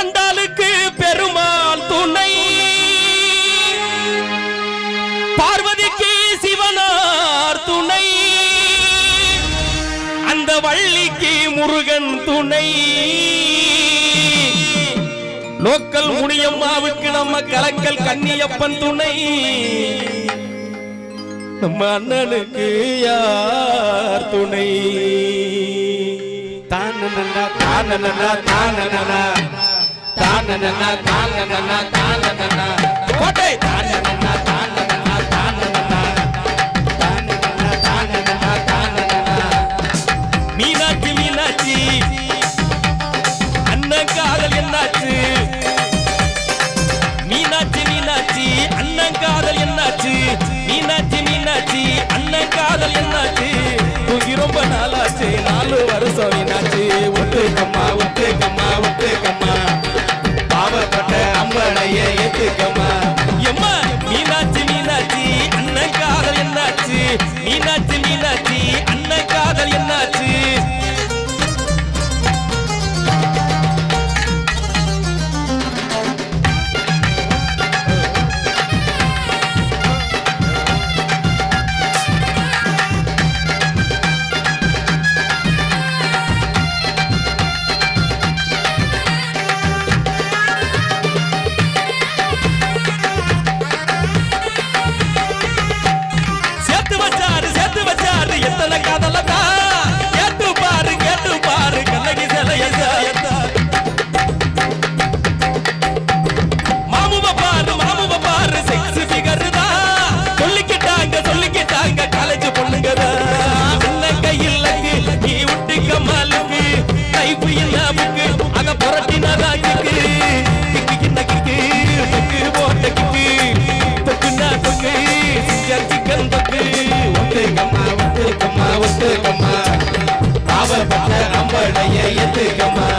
ஆண்டாளுக்கு பெருமாள் துணை, பார்வதிக்கு சிவனார் துணை, அந்த வள்ளிக்கு முருகன் துணை, லோக்கல் முனியம்மாவுக்கு நம்ம கலக்கல் கன்னியப்பன் துணை, நம்ம அண்ணனுக்கு யார் துணை? தானனனா தானனனா தானனனா தானனனா தானனனா தானனனா கோட்டை தானனனா தானனனா தானனனா தானனனா தானனனா தானனனா மீனாட்சி மீனாட்சி அண்ணன் காதல் என்னாச்சு? மீனாட்சி மீனாட்சி அண்ணன் காதல் என்னாச்சு? மீனாட்சி மீனாட்சி அண்ணன் காதல் என்னாச்சு? தூங்கி ரொம்ப நாளாச்சு, 4 வருஷம் என்னாச்சு? ஒத்துக்கம்மா ஒத்துக்கம்மா ஒத்துக்கம்மா, பாவப்பட்ட அம்மனைய ஏத்துக்கம்மா. எம்மா மீனாட்சி மீனாட்சி அண்ணன் காதல் என்னாச்சு? மீனாட்சி மீனாட்சி அண்ணன் காதல் என்னாச்சு? பாவப்பட்ட அம்பளைய ஏத்துக்கம்மா.